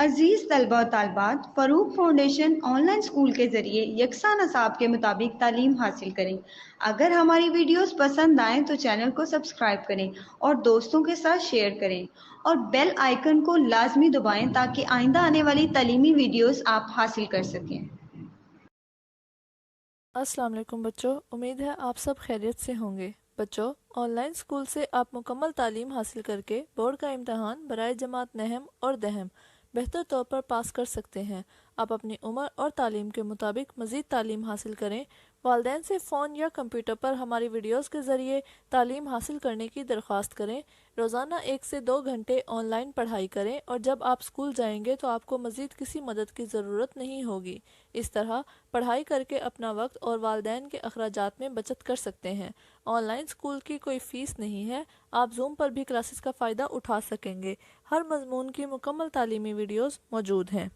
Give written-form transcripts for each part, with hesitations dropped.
अजीज़ तलबा और तालबात, Farooq foundation online school के ज़रिए यकसा नसाब के मुताबिक तालीम हासिल करें। अगर हमारी वीडियोस पसंद आएँ तो चैनल को सब्सक्राइब करें और दोस्तों के साथ शेयर करें और बेल आइकन को लाजमी दबाएं ताकि आइंदा आने वाली तालीमी वीडियोस आप हासिल कर सकें। अस्सलाम वालेकुम बच्चों, उम्मीद है आप सब खैरियत से होंगे। बच्चों, ऑनलाइन स्कूल से आप मुकम्मल तालीम हासिल करके बोर्ड का इम्तहान बराए जमात नहम और दहम बेहतर तौर पर पास कर सकते हैं। आप अपनी उम्र और तालीम के मुताबिक मज़ीद तालीम हासिल करें। वालिदैन से फ़ोन या कंप्यूटर पर हमारी वीडियोस के ज़रिए तालीम हासिल करने की दरख्वास्त करें। रोज़ाना 1 से 2 घंटे ऑनलाइन पढ़ाई करें और जब आप स्कूल जाएंगे तो आपको मज़ीद किसी मदद की ज़रूरत नहीं होगी। इस तरह पढ़ाई करके अपना वक्त और वालिदैन के अखराजात में बचत कर सकते हैं। ऑनलाइन स्कूल की कोई फ़ीस नहीं है। आप जूम पर भी क्लासेस का फ़ायदा उठा सकेंगे। हर मजमून की मुकम्मल तालीमी वीडियोस मौजूद हैं।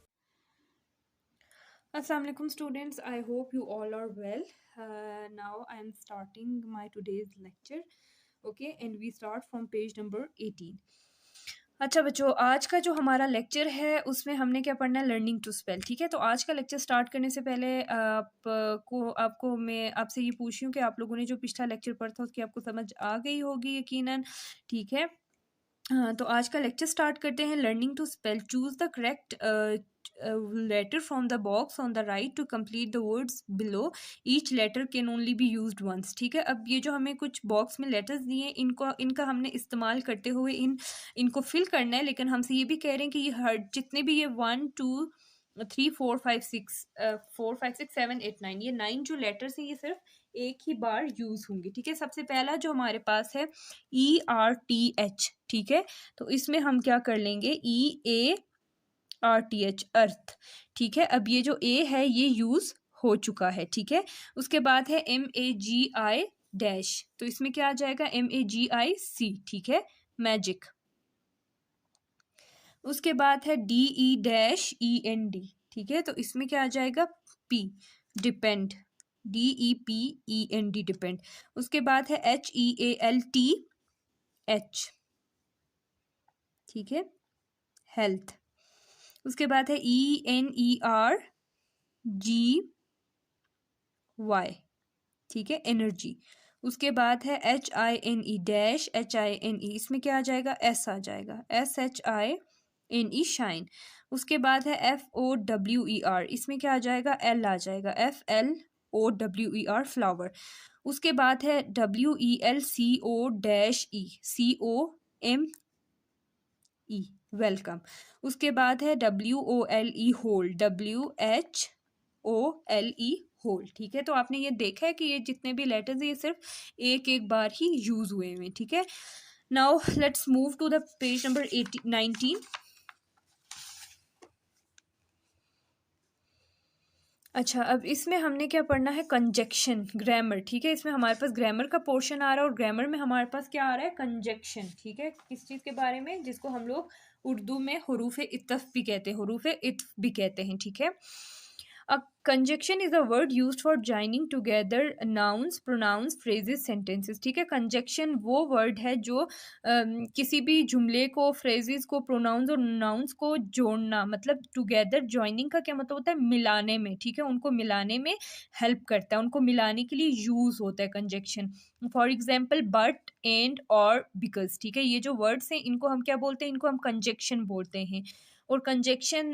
Assalamu alaikum students, I hope you all are well. Now I am starting my today's lecture. Okay, and we start from page number 18. अच्छा बच्चों, आज का जो हमारा लेक्चर है उसमें हमने क्या पढ़ना है, लर्निंग टू स्पेल। ठीक है, तो आज का लेक्चर स्टार्ट करने से पहले आपको मैं आपसे ये पूछ रही हूँ कि आप लोगों ने जो पिछला लेक्चर पढ़ा था उसकी आपको समझ आ गई होगी यकीनन। ठीक है, हाँ, तो आज का लेक्चर स्टार्ट करते हैं। Learning to spell, choose the correct letter from the box on the right to complete the words below. Each letter can only be used once. ठीक है, अब ये जो हमें कुछ बॉक्स में लेटर्स दिए इनका हमने इस्तेमाल करते हुए इनको फिल करना है, लेकिन हमसे ये भी कह रहे हैं कि ये हर जितने भी ये 1 2 3 4 5 6 7 8 9 ये 9 जो लेटर्स हैं ये सिर्फ एक ही बार यूज होंगे। ठीक है, सबसे पहला जो हमारे पास है ERTH। ठीक है, तो इसमें हम क्या कर लेंगे, EARTH, अर्थ। ठीक है, अब ये जो ए है ये यूज हो चुका है। ठीक है, उसके बाद है MAGI डैश, तो इसमें क्या आ जाएगा, MAGIC। ठीक है, मैजिक। उसके बाद है DE-END। ठीक है, तो इसमें क्या आ जाएगा, P, डिपेंड, DEPEND, डिपेंड। उसके बाद है HEALTH। ठीक है, हेल्थ। उसके बाद है ENERGY। ठीक है, एनर्जी। उसके बाद है HINE डैश, HINE, इसमें क्या आ जाएगा, S आ जाएगा, SHINE, शाइन। उसके बाद है FOWER, इसमें क्या आ जाएगा, L आ जाएगा, FLOWER, फ्लावर। उसके बाद है WELCO dash E, COME, welcome. उसके बाद है WOLE होल, WHOLE होल। ठीक है, तो आपने ये देखा है कि ये जितने भी लेटर्स हैं ये सिर्फ एक एक बार ही यूज हुए हैं। ठीक है, now let's move to the page number 19। अच्छा, अब इसमें हमने क्या पढ़ना है, कंजक्शन, ग्रामर। ठीक है, इसमें हमारे पास ग्रामर का पोर्शन आ रहा है और ग्रामर में हमारे पास क्या आ रहा है, कंजक्शन। ठीक है, किस चीज़ के बारे में, जिसको हम लोग उर्दू में हुरूफ इत्तफ भी कहते हैं, हुरूफ इत्फ भी कहते हैं। ठीक है, A conjunction is a word used for joining together nouns, pronouns, phrases, sentences। ठीक है, conjunction वो word है जो किसी भी जुमले को, phrases को, pronouns और nouns को जोड़ना, मतलब together, joining का क्या मतलब होता है, मिलाने में। ठीक है, उनको मिलाने में help करता है, उनको मिलाने के लिए use होता है conjunction। For example but, and, और because। ठीक है, ये जो वर्ड्स हैं इनको हम क्या बोलते हैं, इनको हम कंजक्शन बोलते हैं। और कंजक्शन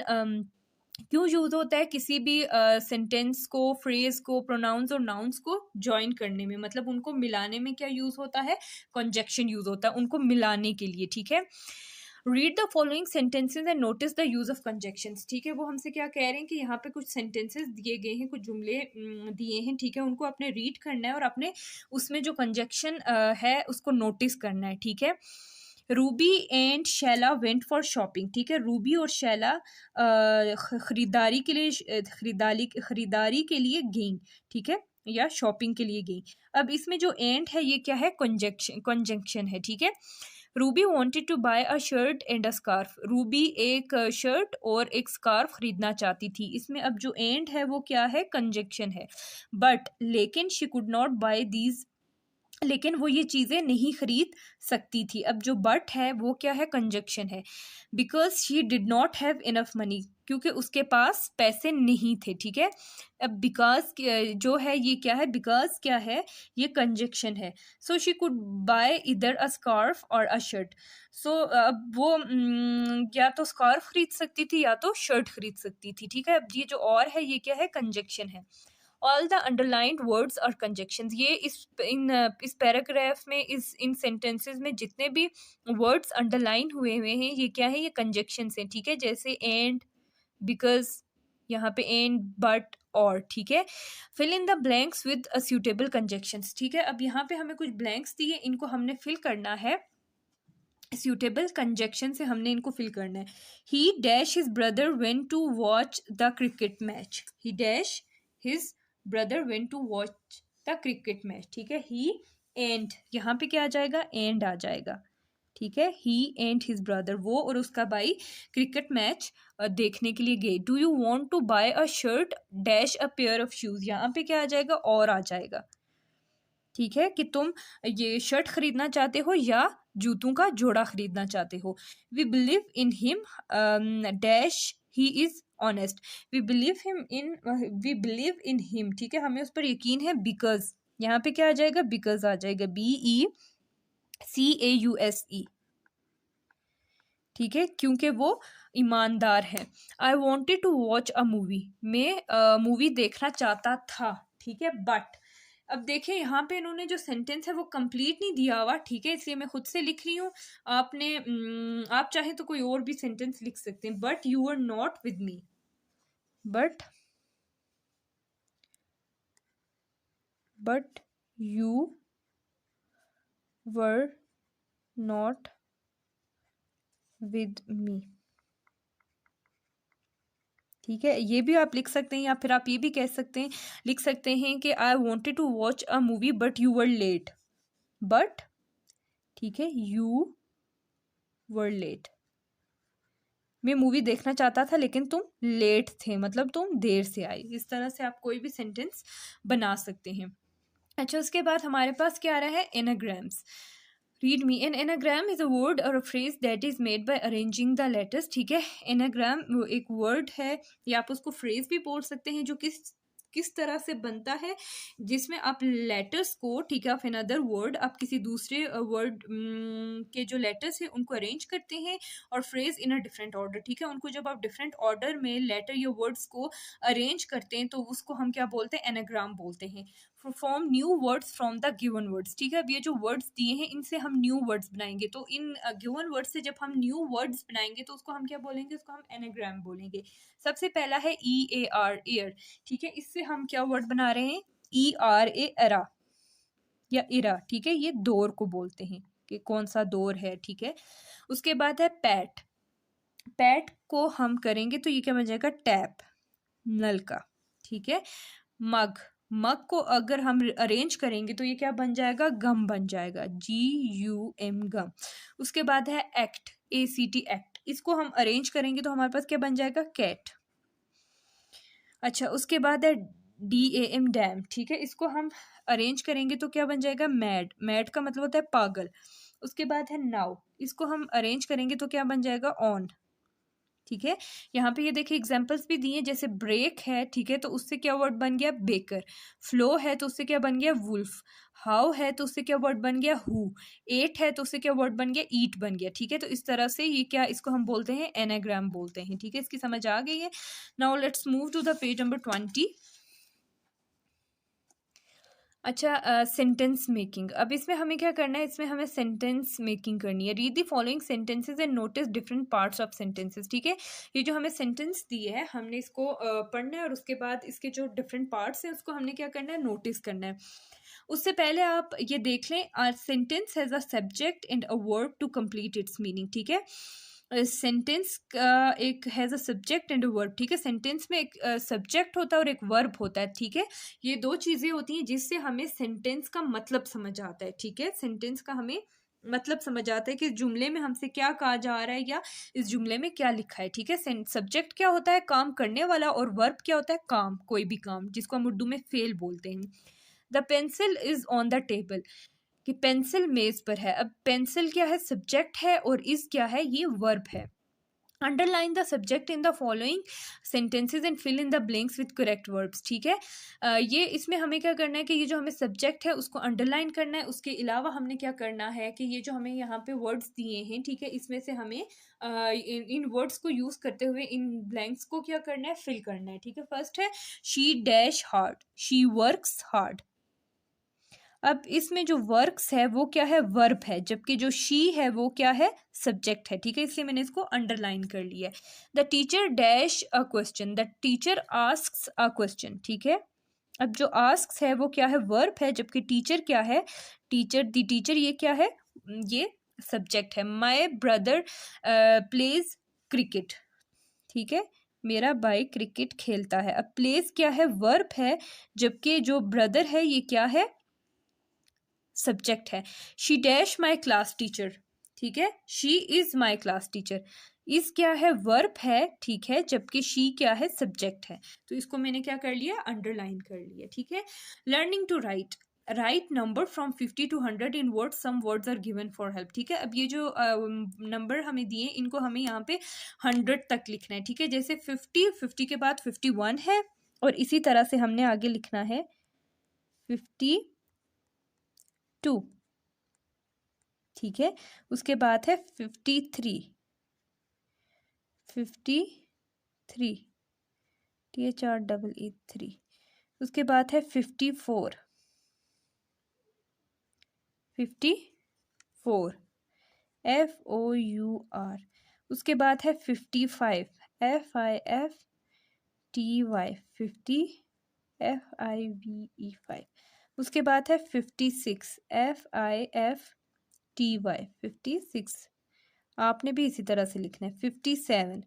क्यों यूज होता है, किसी भी सेंटेंस को, फ्रेज को, प्रोनाउंस और नाउन्स को ज्वाइन करने में, मतलब उनको मिलाने में क्या यूज होता है, कंजक्शन यूज होता है, उनको मिलाने के लिए। ठीक है, read the following sentences and notice the use of conjunctions. ठीक है, वो हमसे क्या कह रहे हैं कि यहाँ पे कुछ सेंटेंसेस दिए गए हैं, कुछ जुमले दिए हैं। ठीक है, उनको आपने रीड करना है और अपने उसमें जो कंजक्शन है उसको नोटिस करना है। ठीक है, Ruby and Shaila went for shopping. ठीक है, रूबी और शैला खरीदारी के लिए गई। ठीक है, या शॉपिंग के लिए गई। अब इसमें जो एंड है ये क्या है, कंजंक्शन है। ठीक है, Ruby wanted to buy a shirt and a scarf. Ruby एक शर्ट और एक स्कार्फ खरीदना चाहती थी। इसमें अब जो एंड है वो क्या है, कंजंक्शन है। बट, लेकिन, she could not buy these लेकिन वो ये चीज़ें नहीं खरीद सकती थी। अब जो बट है वो क्या है, कंजक्शन है। Because she did not have enough money, क्योंकि उसके पास पैसे नहीं थे, ठीक है। अब बिकॉज जो है ये क्या है, बिकॉज क्या है, ये कंजक्शन है। सो शी कुड बाय इधर अ स्कार्फ और अ शर्ट। सो अब वो या तो स्कार्फ खरीद सकती थी या तो शर्ट खरीद सकती थी, ठीक है। अब ये जो और है ये क्या है, कंजक्शन है। ऑल द अंडरलाइंड वर्ड्स और कंजक्शंस, ये इस पैराग्राफ में, इन सेंटेंसेस में जितने भी वर्ड्स अंडरलाइन हुए हुए हैं ये क्या है, ये कंजक्शंस हैं, ठीक है। जैसे एंड, बिकॉज, यहाँ पे एंड, बट, और, ठीक है। Fill in the blanks with a suitable conjunctions, ठीक है। अब यहाँ पे हमें कुछ ब्लैंक्स दिए, इनको हमने फिल करना है, सूटेबल कंजक्शन से हमने इनको फिल करना है। He dash his brother went to watch the cricket match, he dash his brother went to watch the cricket match, ठीक है। ही एंड, यहाँ पे क्या आ जाएगा, एंड आ जाएगा, ठीक है। ही एंड हिज ब्रदर, वो और उसका भाई क्रिकेट मैच देखने के लिए गए। Do you want to buy a shirt dash a pair of shoes, यहाँ पे क्या आ जाएगा, और आ जाएगा, ठीक है, कि तुम ये शर्ट खरीदना चाहते हो या जूतों का जोड़ा खरीदना चाहते हो। We believe in him dash he is honest, we believe in him, ठीक है, हमें उस पर यकीन है, बिकॉज, यहाँ पे क्या आ जाएगा, बिकॉज आ जाएगा, BECAUSE, ठीक है, क्योंकि वो ईमानदार है। I wanted to watch a movie, मैं मूवी देखना चाहता था, ठीक है। बट अब देखिए यहाँ पे इन्होंने जो सेंटेंस है वो कंप्लीट नहीं दिया हुआ, ठीक है, इसलिए मैं खुद से लिख रही हूँ। आप चाहे तो कोई और भी सेंटेंस लिख सकते हैं। But you are not with me, but you were not with me, ठीक है, ये भी आप लिख सकते हैं, या फिर आप ये भी कह सकते हैं, लिख सकते हैं कि I wanted to watch a movie but you were late, but, ठीक है, यू वर लेट, मैं मूवी देखना चाहता था लेकिन तुम लेट थे, मतलब तुम देर से आई। इस तरह से आप कोई भी सेंटेंस बना सकते हैं। अच्छा, उसके बाद हमारे पास क्या आ रहा है, anagrams. Read me, an anagram is a word or a phrase that is made by arranging the letters, ठीक है। एनाग्राम एक वर्ड है, या आप उसको फ्रेज भी बोल सकते हैं, जो किस तरह से बनता है, जिसमें आप लेटर्स को, ठीक है, ऑफ अनदर वर्ड, आप किसी दूसरे वर्ड के जो लेटर्स हैं उनको अरेंज करते हैं, और phrase in a different order, ठीक है। उनको जब आप डिफरेंट ऑर्डर में लेटर या वर्ड्स को अरेंज करते हैं तो उसको हम क्या बोलते हैं, एनाग्राम बोलते हैं। Form new words from the given words, ठीक है। अब ये जो वर्ड्स दिए हैं इनसे हम न्यू वर्ड्स बनाएंगे, तो इन गिवन वर्ड्स से जब हम न्यू वर्ड्स बनाएंगे तो उसको हम क्या बोलेंगे, उसको हम एनाग्राम बोलेंगे। सबसे पहला है EAR, एयर, ठीक है, इससे हम क्या वर्ड बना रहे हैं, ERA, एरा या इरा, ठीक है, ये दौर को बोलते हैं कि कौन सा दौर है, ठीक है। उसके बाद है पैट, पैट को हम करेंगे तो ये क्या बन जाएगा, टैप, नल का, ठीक है। मग, मग को अगर हम अरेंज करेंगे तो ये क्या बन जाएगा, गम बन जाएगा, GUM, गम। उसके बाद है एक्ट, ACT, एक्ट, इसको हम अरेंज करेंगे तो हमारे पास क्या बन जाएगा, कैट। अच्छा, उसके बाद है DAM, डैम, ठीक है, इसको हम अरेंज करेंगे तो क्या बन जाएगा, मैड, मैड का मतलब होता है पागल। उसके बाद है नाउ, इसको हम अरेंज करेंगे तो क्या बन जाएगा, ऑन, ठीक है। यहाँ पे ये देखिए एग्जांपल्स भी दिए, जैसे ब्रेक है, ठीक है, तो उससे क्या वर्ड बन गया, बेकर। फ्लो है तो उससे क्या बन गया, वुल्फ। हाउ है तो उससे क्या वर्ड बन गया, हु। एट है तो उससे क्या वर्ड बन गया, ईट बन गया, ठीक है। तो इस तरह से ये क्या, इसको हम बोलते हैं एनाग्राम बोलते हैं, ठीक है। इसकी समझ आ गई है। Now let's move to the page number 20। अच्छा, सेंटेंस मेकिंग, अब इसमें हमें क्या करना है, इसमें हमें सेंटेंस मेकिंग करनी है। Read the following sentences and notice different parts of sentences, ठीक है। ये जो हमें सेंटेंस दिए है हमने इसको पढ़ना है, और उसके बाद इसके जो डिफरेंट पार्ट्स हैं उसको हमने क्या करना है, नोटिस करना है। उससे पहले आप ये देख लें, sentence has a subject and a verb to complete its meaning, ठीक है। सेंटेंस का एक has a subject and a verb, ठीक है। सेंटेंस में एक सब्जेक्ट होता है और एक वर्ब होता है, ठीक है। ये दो चीज़ें होती हैं जिससे हमें सेंटेंस का मतलब समझ आता है, ठीक है। सेंटेंस का हमें मतलब समझ आता है कि इस जुमले में हमसे क्या कहा जा रहा है या इस जुमले में क्या लिखा है, ठीक है। सब्जेक्ट क्या होता है, काम करने वाला, और वर्ब क्या होता है, काम, कोई भी काम, जिसको हम उर्दू में फेल बोलते हैं। The pencil is on the table, कि पेंसिल मेज पर है। अब पेंसिल क्या है, सब्जेक्ट है, और इज क्या है, ये वर्ब है। Underline the subject in the following sentences and fill in the blanks with correct verbs. ठीक है, ये इसमें हमें क्या करना है कि ये जो हमें सब्जेक्ट है उसको अंडरलाइन करना है। उसके अलावा हमने क्या करना है कि ये जो हमें यहाँ पे वर्ड्स दिए हैं, ठीक है, इसमें से हमें इन वर्ड्स को यूज करते हुए इन ब्लैंक्स को क्या करना है, फिल करना है। ठीक है, फर्स्ट है she dash hard, she works hard. अब इसमें जो वर्क्स है वो क्या है, वर्ब है, जबकि जो शी है वो क्या है, सब्जेक्ट है। ठीक है, इसलिए मैंने इसको अंडरलाइन कर लिया है। The teacher dash a question, the teacher asks a question. ठीक है, अब जो आस्क्स है वो क्या है, वर्ब है, जबकि टीचर क्या है, टीचर, द टीचर, ये क्या है, ये सब्जेक्ट है। My brother pledge cricket. ठीक है, मेरा भाई क्रिकेट खेलता है। अब प्लेज क्या है, वर्ब है, जबकि जो ब्रदर है ये क्या है, सब्जेक्ट है। She dash my class teacher. ठीक है, she is my class teacher, इस क्या है, वर्ब है, ठीक है, जबकि शी क्या है, सब्जेक्ट है। तो इसको मैंने क्या कर लिया, अंडरलाइन कर लिया। ठीक है, learning to write, write number फ्रॉम 50 to 100 in words, some words are given for help. ठीक है, अब ये जो नंबर हमें दिए इनको हमें यहाँ पे 100 तक लिखना है। ठीक है, जैसे 50 के बाद 51 है, और इसी तरह से हमने आगे लिखना है 52। ठीक है, उसके बाद है 53, THREE3। उसके बाद है 54, FOUR। उसके बाद है 55, FIFTY, 5। उसके बाद है 56, FIFTY, 56। आपने भी इसी तरह से लिखना है। 57,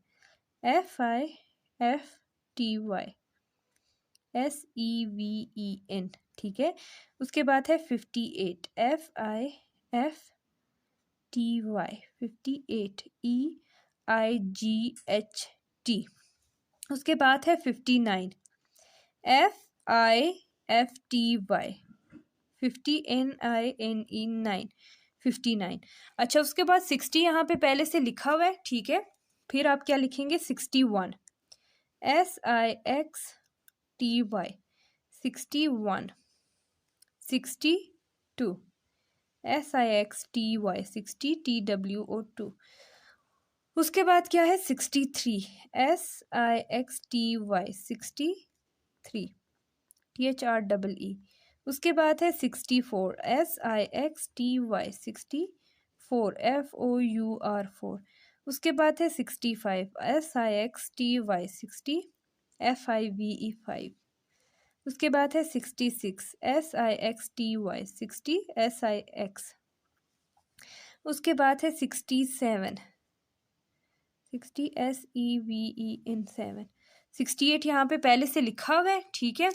FIFTY, SEVEN। ठीक है, उसके बाद है 58, FIFTY, 58, EIGHT। उसके बाद है 59, FIFTY, 59, 59। अच्छा, उसके बाद 60 यहाँ पे पहले से लिखा हुआ है। ठीक है, फिर आप क्या लिखेंगे, 61, SIXTY, 61, 62, SIXTY, 60, TWO2। उसके बाद क्या है, 63, SIXTY, 63, THREE। उसके बाद है 64, SIXTY, 64, FOUR4। उसके बाद है 65, SIXTY, 60, FIVE 5। उसके बाद है 66, SIXTY, 60, SIX। उसके बाद है 67, 60, SEVEN 7। 68 यहाँ पे पहले से लिखा हुआ है। ठीक है,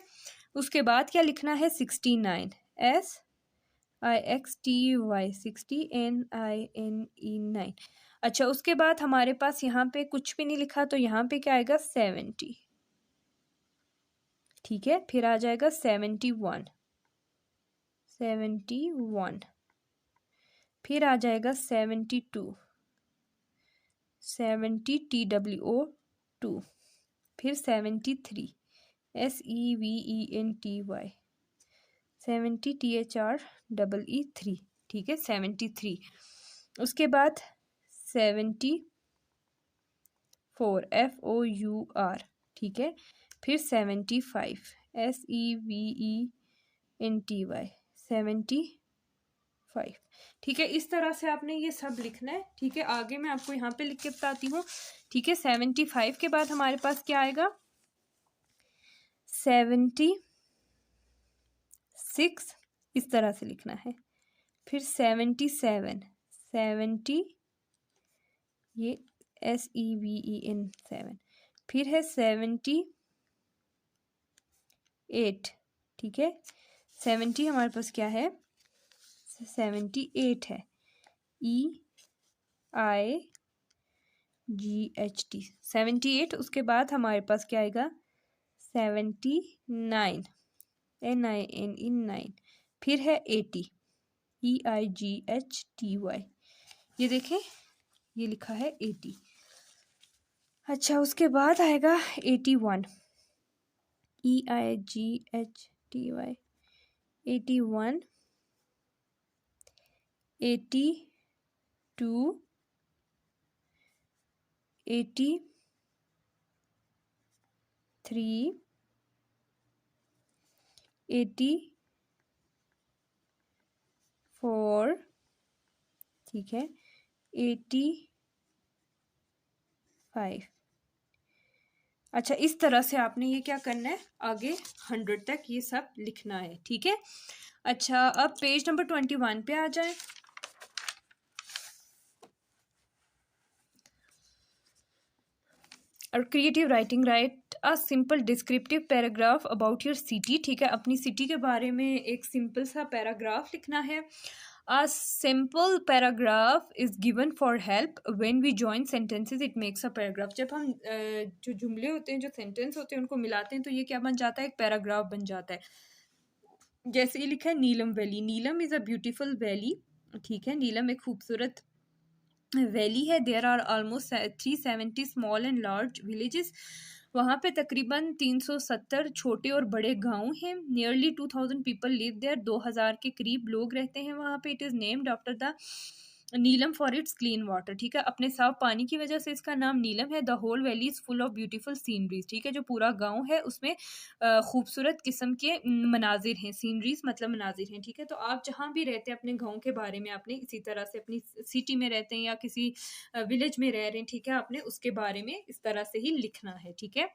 उसके बाद क्या लिखना है, 69, SIXTY, 60, NINE 9। अच्छा, उसके बाद हमारे पास यहाँ पे कुछ भी नहीं लिखा, तो यहाँ पे क्या आएगा, 70। ठीक है, फिर आ जाएगा 71, 71। फिर आ जाएगा 72, 70, TWO2। फिर 73, SEVENTY, 70, THREE3। ठीक है, 73। उसके बाद 74, FOUR। ठीक है, फिर 75, SEVENTY, 75। ठीक है, इस तरह से आपने ये सब लिखना है। ठीक है, आगे मैं आपको यहाँ पे लिख के बताती हूँ। ठीक है, 75 के बाद हमारे पास क्या आएगा, 76, इस तरह से लिखना है। फिर 77, 70, ये SEVEN 7। फिर है 78। ठीक है, 70 हमारे पास क्या है, 78 है, EIGHT, 78। उसके बाद हमारे पास क्या आएगा, 79, NINE 9। फिर है 80, EIGHTY, ये देखें ये लिखा है 80। अच्छा उसके बाद आएगा 81, EIGHTY, 81, 82, 83, 84, ठीक है, 85। अच्छा इस तरह से आपने ये क्या करना है, आगे 100 तक ये सब लिखना है, ठीक है। अच्छा अब पेज नंबर 21 पे आ जाए। और creative writing, right a simple descriptive paragraph about your city, ठीक है, अपनी सिटी के बारे में एक सिंपल सा पैराग्राफ लिखना है। A simple paragraph is given for help when we join sentences, it makes a paragraph। जब हम जो जुमले होते हैं, जो सेंटेंस होते हैं, उनको मिलाते हैं तो ये क्या बन जाता है, एक पैराग्राफ बन जाता है। जैसे ये लिखा है Neelam valley, Neelam is a beautiful valley, ठीक है, नीलम एक खूबसूरत वैली है। There are almost 370 small and large villages, वहाँ पे तकरीबन 370 छोटे और बड़े गांव हैं। नियरली 2000 पीपल लिव देयर, 2000 के करीब लोग रहते हैं वहाँ पे। It is named after the Neelam for its clean water, ठीक है, अपने साफ पानी की वजह से इसका नाम नीलम है। The whole valley is full of beautiful sceneries, ठीक है, जो पूरा गांव है उसमें खूबसूरत किस्म के मनाजिर हैं। सीनरीज मतलब मनाजिर हैं, ठीक है। तो आप जहाँ भी रहते हैं अपने गांव के बारे में आपने इसी तरह से, अपनी सिटी में रहते हैं या किसी विलेज में रह रहे हैं, ठीक है, आपने उसके बारे में इस तरह से ही लिखना है, ठीक है।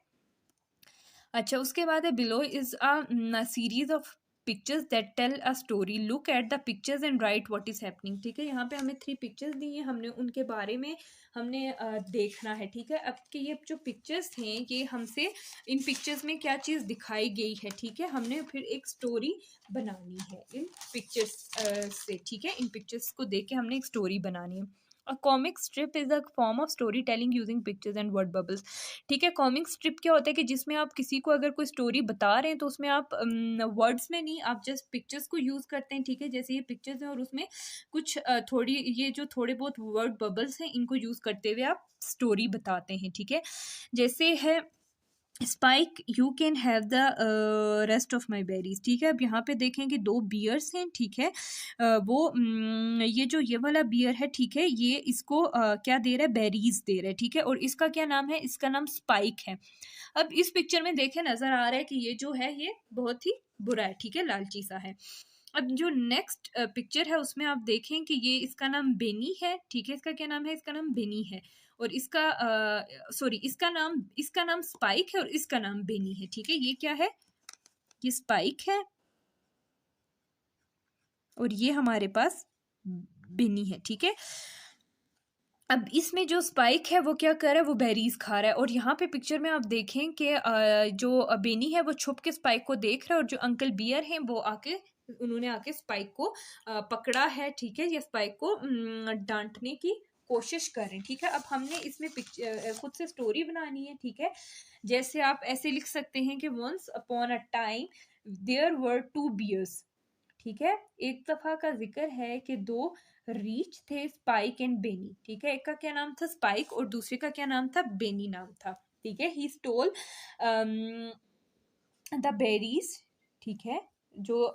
अच्छा उसके बाद है below is a series of pictures that tell a story, look at the pictures and write what is happening, ठीक है। यहाँ पे हमें 3 पिक्चर्स दी हैं, हमने उनके बारे में हमने देखना है, ठीक है। अब के ये जो पिक्चर्स हैं ये हमसे इन पिक्चर्स में क्या चीज़ दिखाई गई है, ठीक है, हमने फिर एक स्टोरी बनानी है इन पिक्चर्स से, ठीक है। इन पिक्चर्स को देख के हमने एक स्टोरी बनानी है। A comic strip is a form of story telling using pictures and word bubbles, ठीक है। कॉमिक स्ट्रिप क्या होता है कि जिसमें आप किसी को अगर कोई स्टोरी बता रहे हैं तो उसमें आप वर्ड्स में नहीं, आप जस्ट पिक्चर्स को यूज़ करते हैं, ठीक है। जैसे ये पिक्चर्स हैं और उसमें कुछ थोड़ी ये जो थोड़े बहुत वर्ड बबल्स हैं इनको यूज़ करते हुए आप स्टोरी बताते हैं, ठीक है। जैसे है spike you can have the rest of my berries, ठीक है। अब यहाँ पे देखें कि 2 बियर्स हैं, ठीक है। ये जो ये वाला बियर है, ठीक है, ये इसको क्या दे रहा है, बेरीज दे रहा है, ठीक है। और इसका क्या नाम है, इसका नाम स्पाइक है। अब इस पिक्चर में देखें नजर आ रहा है कि ये जो है ये बहुत ही बुरा है, ठीक है, लालची सा है। अब जो नेक्स्ट पिक्चर है उसमें आप देखें कि ये इसका नाम बेनी है, ठीक है, इसका क्या नाम है, इसका नाम बेनी है। और इसका सॉरी इसका नाम स्पाइक है और इसका नाम बेनी है, ठीक है। ये क्या है, ये स्पाइक है और ये हमारे पास बेनी है, ठीक है। अब इसमें जो स्पाइक है वो क्या कर रहा है, वो बेरीज खा रहा है। और यहाँ पे पिक्चर में आप देखें कि जो बेनी है वो छुप के स्पाइक को देख रहा है और जो अंकल बियर हैं वो उन्होंने आके स्पाइक को पकड़ा है, ठीक है। ये स्पाइक को डांटने की कोशिश कर रहे हैं, ठीक है। अब हमने इसमें खुद से स्टोरी बनानी है, ठीक है। जैसे आप ऐसे लिख सकते हैं कि once upon a time there were 2 bears, ठीक है। एक दफा का जिक्र है कि 2 रीच थे, स्पाइक एंड बेनी, ठीक है। एक का क्या नाम था स्पाइक और दूसरे का क्या नाम था, बेनी नाम था, ठीक है। ही स्टोल द बेरीज, ठीक है, जो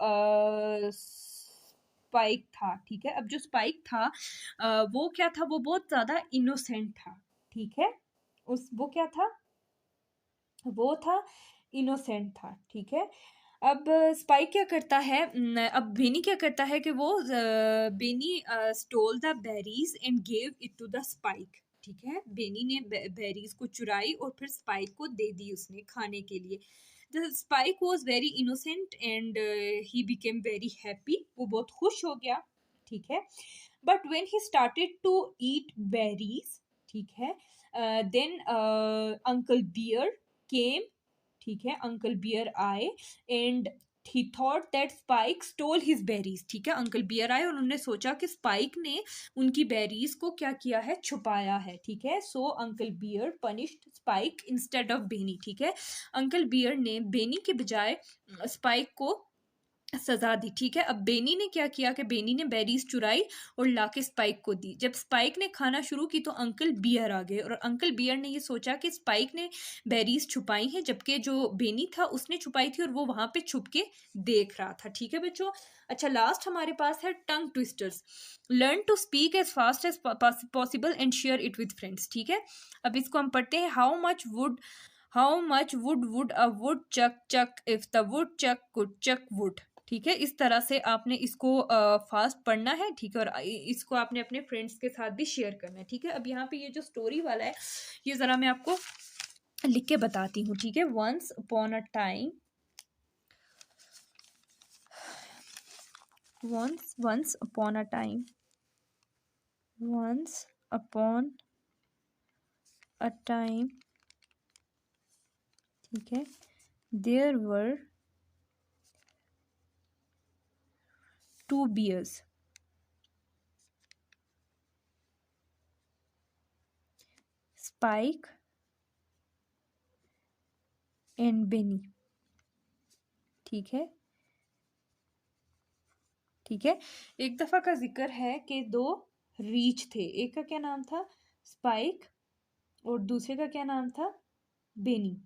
स्पाइक था, ठीक है। अब जो स्पाइक था वो क्या था, वो बहुत ज्यादा इनोसेंट था, ठीक है। वो क्या था, वो था इनोसेंट था, ठीक है। अब स्पाइक क्या करता है, अब बेनी क्या करता है कि वो Benny stole the berries and gave it to the Spike, ठीक है। बेनी ने बेरीज को चुराई और फिर स्पाइक को दे दी उसने खाने के लिए। The Spike was very innocent and he became very happy, वो बहुत खुश हो गया, ठीक है। But when he started to eat berries, ठीक है, देन अंकल बियर केम, ठीक है, अंकल बियर आए and he thought that Spike stole his berries, ठीक है। अंकल बियर आए और उन्होंने सोचा कि स्पाइक ने उनकी बेरीज को क्या किया है, छुपाया है, ठीक है। So uncle Bear punished Spike instead of Benny, ठीक है। अंकल बियर ने बेनी के बजाय स्पाइक को सजा दी, ठीक है। अब बेनी ने क्या किया कि बेनी ने बेरीज चुराई और लाके स्पाइक को दी। जब स्पाइक ने खाना शुरू की तो अंकल बियर आ गए, और अंकल बियर ने ये सोचा कि स्पाइक ने बेरीज छुपाई हैं, जबकि जो बेनी था उसने छुपाई थी और वो वहां पे छुप के देख रहा था, ठीक है बच्चों। अच्छा, लास्ट हमारे पास है tongue twisters. Learn to speak as fast as possible and share it with friends, ठीक है। अब इसको हम पढ़ते हैं। How much wood a wood chuck chuck if the wood chuck could chuck wood, ठीक है। इस तरह से आपने इसको फास्ट पढ़ना है, ठीक है, और इसको आपने अपने फ्रेंड्स के साथ भी शेयर करना है, ठीक है। अब यहाँ पे ये जो स्टोरी वाला है ये ज़रा मैं आपको लिख के बताती हूँ, ठीक है। Once upon a time once upon a time ठीक है, there were 2 bears, Spike and Benny, ठीक है, ठीक है। एक दफा का जिक्र है कि 2 रीछ थे, एक का क्या नाम था स्पाइक और दूसरे का क्या नाम था बेनी,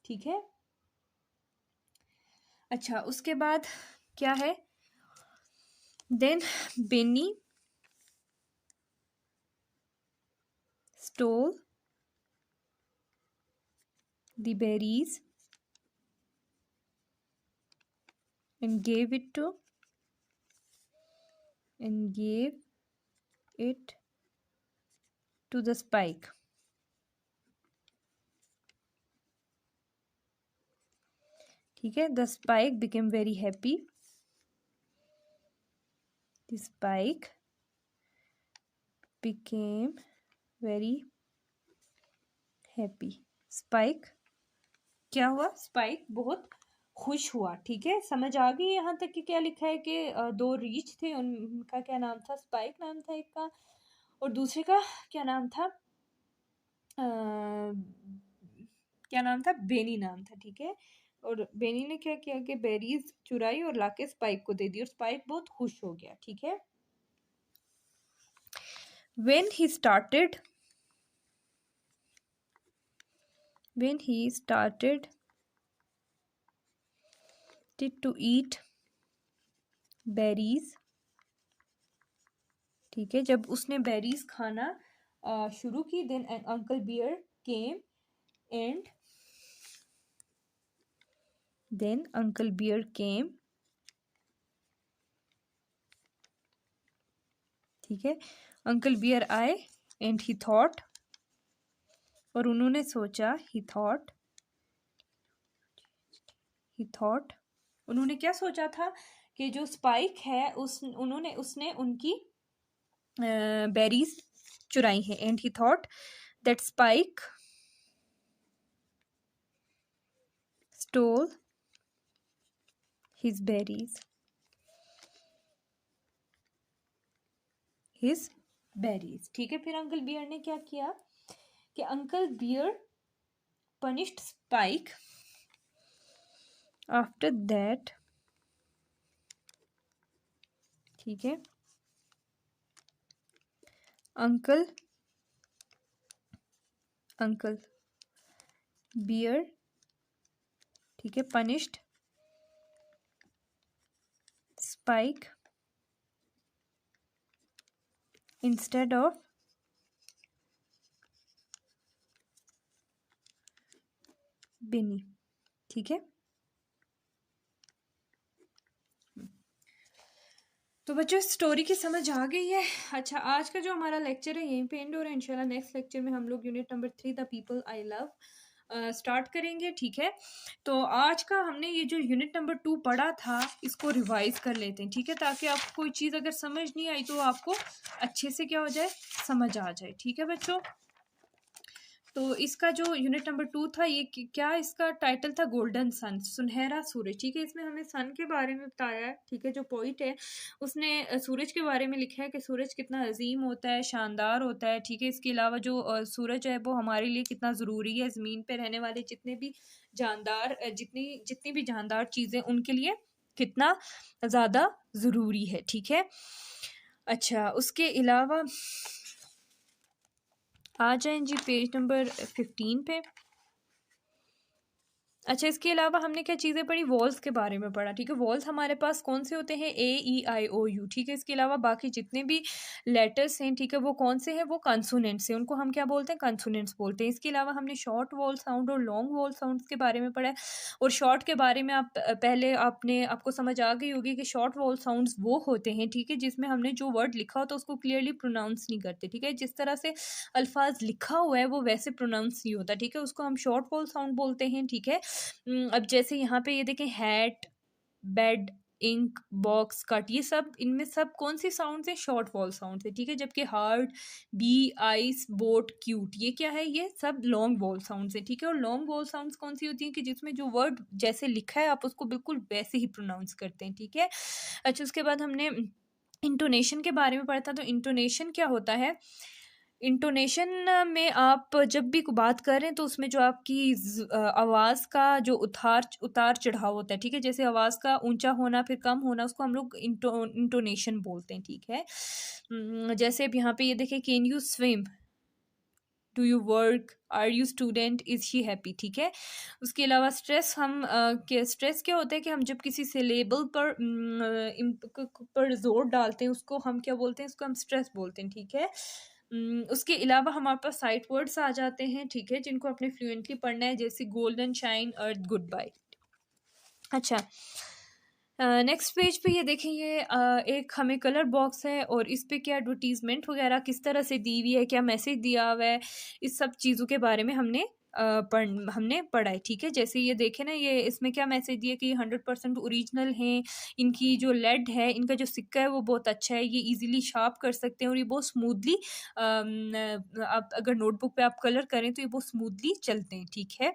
ठीक है। अच्छा, उसके बाद क्या है, then Benny stole the berries and gave it to the Spike, ठीक है। The Spike became very happy. The Spike became very happy. Spike क्या हुआ, स्पाइक बहुत खुश हुआ, ठीक है। समझ आ गई यहाँ तक कि क्या लिखा है कि 2 रीछ थे, उनका क्या नाम था, स्पाइक नाम था एक का, और दूसरे का क्या नाम था, क्या नाम था, बेनी नाम था, ठीक है। और बेनी ने क्या किया कि बेरीज चुराई और लाके स्पाइक को दे दी, और स्पाइक बहुत खुश हो गया, ठीक है। when he started to eat berries, ठीक है, जब उसने बेरीज खाना शुरू की, देन अंकल बियर केम ठीक है। अंकल बियर आए एंड ही थॉट, और उन्होंने सोचा, ही थॉट उन्होंने क्या सोचा था कि जो स्पाइक है उसने उनकी बेरीज चुराई है, and he thought that Spike stole his berries, ठीक है। फिर अंकल बियर ने क्या किया कि uncle bear punished Spike after that, ठीक है। अंकल बियर, ठीक है, punished Spike instead of Benny, ठीक है। तो बच्चों स्टोरी की समझ आ गई है। अच्छा, आज का जो हमारा लेक्चर है यहीं पे एंड हो रहा है। इंशाल्लाह नेक्स्ट लेक्चर में हम लोग unit number 3 the people I love start करेंगे, ठीक है। तो आज का हमने ये जो यूनिट नंबर 2 पढ़ा था इसको रिवाइज कर लेते हैं, ठीक है, ताकि आपको कोई चीज़ अगर समझ नहीं आई तो आपको अच्छे से क्या हो जाए, समझ आ जाए, ठीक है बच्चों। तो इसका जो यूनिट नंबर 2 था ये क्या, इसका टाइटल था गोल्डन सन, सुनहरा सूरज, ठीक है। इसमें हमें सन के बारे में बताया है, ठीक है। जो पोइट है उसने सूरज के बारे में लिखा है कि सूरज कितना अजीम होता है, शानदार होता है, ठीक है। इसके अलावा जो सूरज है वो हमारे लिए कितना ज़रूरी है, ज़मीन पे रहने वाले जितने भी जानदार जितनी भी जानदार चीज़ें उनके लिए कितना ज़्यादा ज़रूरी है, ठीक है। अच्छा, उसके अलावा आ जाएं जी पेज नंबर 15 पे। अच्छा, इसके अलावा हमने क्या चीज़ें पढ़ी, वॉल्स के बारे में पढ़ा, ठीक है। वॉल्स हमारे पास कौन से होते हैं, A E I O U, ठीक है। इसके अलावा बाकी जितने भी लेटर्स हैं, ठीक है, वो कौन से हैं, वो कंसोनेंट्स हैं, उनको हम क्या बोलते हैं, कंसोनेंट्स बोलते हैं। इसके अलावा हमने शॉर्ट वॉल साउंड और लॉन्ग वॉल साउंड्स के बारे में पढ़ा है। और शॉर्ट के बारे में आप पहले आपको समझ आ गई होगी कि शॉर्ट वॉल साउंड्स वो होते हैं, ठीक है, जिसमें हमने जो वर्ड लिखा होता है उसको क्लियरली प्रोनाउंस नहीं करते, ठीक है। जिस तरह से अल्फाज लिखा हुआ है वो वैसे प्रोनाउंस नहीं होता, ठीक है, उसको हम शॉर्ट वॉल साउंड बोलते हैं, ठीक है। अब जैसे यहाँ पे ये देखें, hat, bed, ink, box, cut, ये सब, इनमें सब कौन सी साउंड्स है, शॉर्ट वॉल साउंड्स है, ठीक है। जबकि heart, bee, ice, boat, cute, ये क्या है, ये सब लॉन्ग वॉल साउंड्स है, ठीक है। और लॉन्ग वॉल साउंड्स कौन सी होती हैं कि जिसमें जो वर्ड जैसे लिखा है आप उसको बिल्कुल वैसे ही प्रोनाउंस करते हैं, ठीक है। अच्छा, उसके बाद हमने इंटोनेशन के बारे में पढ़ा था। तो इंटोनेशन क्या होता है, इंटोनेशन में आप जब भी बात करें तो उसमें जो आपकी आवाज़ का जो उतार चढ़ाव होता है, ठीक है, जैसे आवाज़ का ऊंचा होना फिर कम होना, उसको हम लोग इंटोनेशन बोलते हैं, ठीक है। जैसे अब यहाँ पे ये देखें, can you swim, do you work, are you student, is she happy, ठीक है। उसके अलावा स्ट्रेस, स्ट्रेस क्या होता है कि हम जब किसी सिलेबल पर जोर डालते हैं उसको हम क्या बोलते हैं, उसको हम स्ट्रेस बोलते हैं, ठीक है। उसके अलावा हमारे पास साइट वर्ड्स आ जाते हैं, ठीक है, जिनको अपने फ्लुएंटली पढ़ना है, जैसे गोल्डन शाइन, अर्थ, गुड बाय। अच्छा, नेक्स्ट पेज पे ये देखें, ये एक हमें कलर बॉक्स है और इस पे क्या एडवर्टीजमेंट वगैरह किस तरह से दी हुई है, क्या मैसेज दिया हुआ है, इस सब चीज़ों के बारे में हमने पढ़ा है, ठीक है। जैसे ये देखें ना, ये इसमें क्या मैसेज दिया कि 100% ओरिजिनल हैं, इनकी जो लेड है, इनका जो सिक्का है वो बहुत अच्छा है, ये इजीली शार्प कर सकते हैं और ये बहुत स्मूथली, आप अगर नोटबुक पे आप कलर करें तो ये बहुत स्मूथली चलते हैं, ठीक है।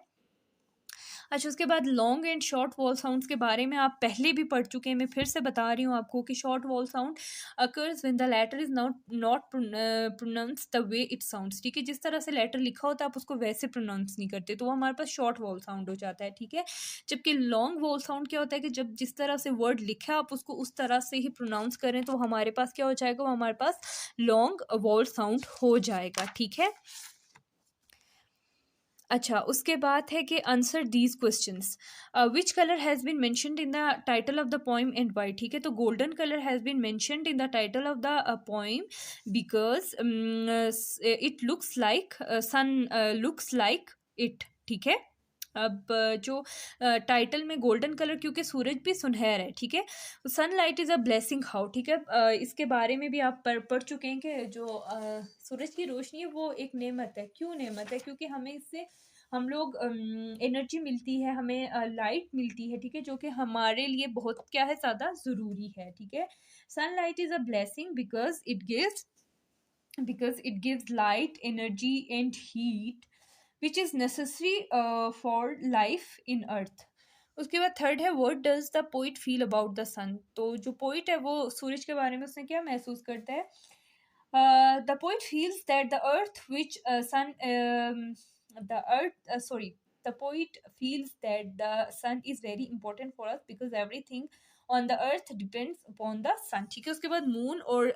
अच्छा, उसके बाद long and short vowel sounds के बारे में आप पहले भी पढ़ चुके हैं, मैं फिर से बता रही हूँ आपको कि short vowel sound occurs when the letter is not pronounce the way it sounds, ठीक है। जिस तरह से लेटर लिखा होता है आप उसको वैसे प्रोनाउंस नहीं करते, तो वो हमारे पास शॉर्ट वॉल साउंड हो जाता है, ठीक है। जबकि लॉन्ग वॉल साउंड क्या होता है कि जब जिस तरह से वर्ड लिखा है आप उसको उस तरह से ही प्रोनाउंस करें तो हमारे पास क्या हो जाएगा, वो हमारे पास लॉन्ग वॉल साउंड हो जाएगा, ठीक है। अच्छा, उसके बाद है कि answer these questions, which colour has been mentioned in the title of the poem and why, ठीक है। तो golden colour has been mentioned in the title of the poem because it looks like sun looks like it, ठीक है। अब जो title में golden colour, क्योंकि सूरज भी सुनहरा है, ठीक है। Sunlight is a blessing how, ठीक है। इसके बारे में भी आप पढ़ चुके हैं कि जो सूरज की रोशनी है वो एक नेमत है। क्यों नेमत है, क्योंकि हमें इससे हम लोग एनर्जी मिलती है, हमें लाइट मिलती है, ठीक है, जो कि हमारे लिए बहुत क्या है, ज़्यादा ज़रूरी है, ठीक है। Sunlight is a blessing because it gives light, energy and heat which is necessary for life in earth. उसके बाद थर्ड है, what does the poet feel about the sun, तो जो पोइट है वो सूरज के बारे में उसने क्या महसूस करता है। The poet feels that the earth which sun the earth sorry the poet feels that the sun is very important for us because everything on the earth depends upon the sun, ठीक है। उसके बाद moon और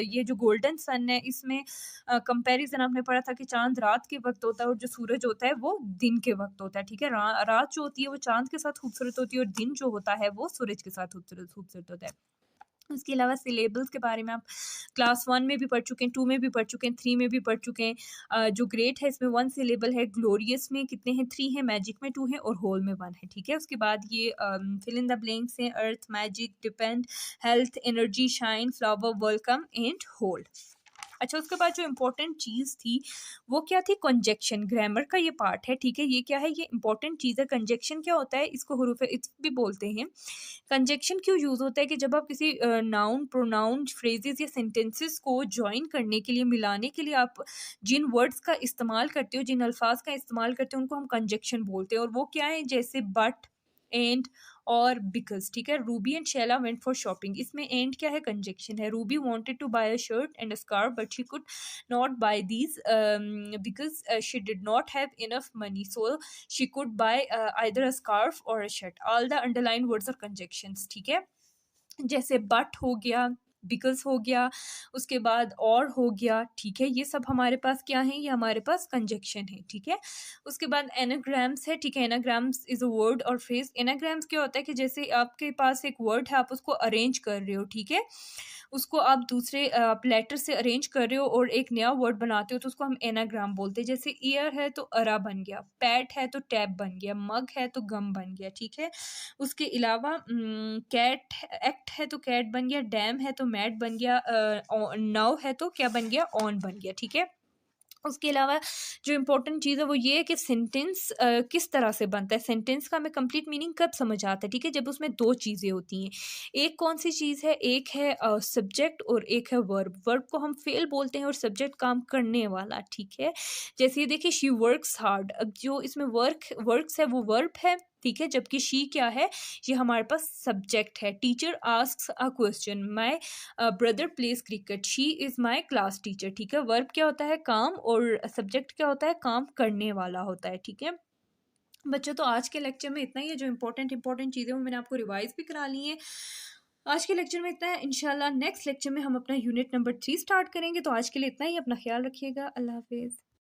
ये जो golden सन है, इसमें comparison आपने पढ़ा था कि चांद रात के वक्त होता है और जो सूरज होता है वो दिन के वक्त होता है, ठीक है। रात जो होती है वो चांद के साथ खूबसूरत होती है और दिन जो होता है वो सूरज के साथ खूबसूरत होता है। उसके अलावा सिलेबल्स के बारे में आप क्लास 1 में भी पढ़ चुके हैं, 2 में भी पढ़ चुके हैं, 3 में भी पढ़ चुके हैं। जो ग्रेट है इसमें 1 सिलेबल है, ग्लोरियस में कितने हैं, 3 है, मैजिक में 2 है और होल में 1 है, ठीक है। उसके बाद ये फिल इन द ब्लैंक्स हैं, earth, magic, depend, health, energy, shine, flower, welcome and whole. अच्छा, उसके बाद जो इम्पोर्टेंट चीज़ थी वो क्या थी, कंजक्शन, ग्रामर का ये पार्ट है, ठीक है। ये क्या है, ये इंपॉर्टेंट चीज़ है। कंजक्शन क्या होता है, इसको हुरूफ इत्फ भी बोलते हैं। कंजक्शन क्यों यूज़ होता है कि जब आप किसी नाउन, प्रोनाउन, फ्रेजेस या सेंटेंसेस को ज्वाइन करने के लिए, मिलाने के लिए आप जिन वर्ड्स का इस्तेमाल करते हो, जिन अल्फाज का इस्तेमाल करते हो, उनको हम कंजक्शन बोलते हैं। और वो क्या है, जैसे बट, एंड, और बिकॉज, ठीक है। Ruby and Shaila went for shopping, इसमें एंड क्या है, कंजक्शन है। Ruby wanted to buy a shirt and a scarf but she could not buy these because she did not have enough money, so she could buy either a scarf or a shirt. All the underline words are conjunctions, ठीक है। जैसे but हो गया, because हो गया, उसके बाद और हो गया, ठीक है। ये सब हमारे पास क्या है, ये हमारे पास कंजक्शन है, ठीक है। उसके बाद एनाग्राम्स है, ठीक है। एनाग्राम्स इज अ वर्ड और फ्रेज। एनाग्राम्स क्या होता है कि जैसे आपके पास एक वर्ड है, आप उसको अरेंज कर रहे हो, ठीक है। उसको आप दूसरे लेटर से अरेंज कर रहे हो और एक नया वर्ड बनाते हो, तो उसको हम एनाग्राम बोलते हैं। जैसे ईयर है तो अरा बन गया, पैट है तो टैब बन गया, मग है तो गम बन गया, ठीक है। उसके अलावा कैट एक्ट है तो कैट बन गया, डैम है तो मैट बन गया, नाउ है तो क्या बन गया, ऑन बन गया, ठीक है। उसके अलावा जो इम्पोर्टेंट चीज़ है वो ये है कि सेंटेंस किस तरह से बनता है। सेंटेंस का हमें कंप्लीट मीनिंग कब समझ आता है, ठीक है, जब उसमें दो चीज़ें होती हैं। एक कौन सी चीज़ है, एक है सब्जेक्ट और एक है वर्ब। वर्ब को हम फेल बोलते हैं और सब्जेक्ट काम करने वाला, ठीक है। जैसे ये देखिए, शी वर्क्स हार्ड, अब जो इसमें वर्क्स है वो वर्ब है, ठीक है, जबकि शी क्या है, ये हमारे पास सब्जेक्ट है। Teacher asks a question, my brother pledge cricket, she is my class teacher, ठीक है। वर्ब क्या होता है, काम, और सब्जेक्ट क्या होता है, काम करने वाला होता है, ठीक है। बच्चों, तो आज के लेक्चर में इतना ही है। जो इंपॉर्टेंट चीज़ें वो मैंने आपको रिवाइज भी करा ली हैं। आज के लेक्चर में इतना है। इंशाल्लाह नेक्स्ट लेक्चर में हम अपना यूनिट नंबर 3 स्टार्ट करेंगे। तो आज के लिए इतना ही। अपना ख्याल रखिएगा। अल्लाह हाफिज़।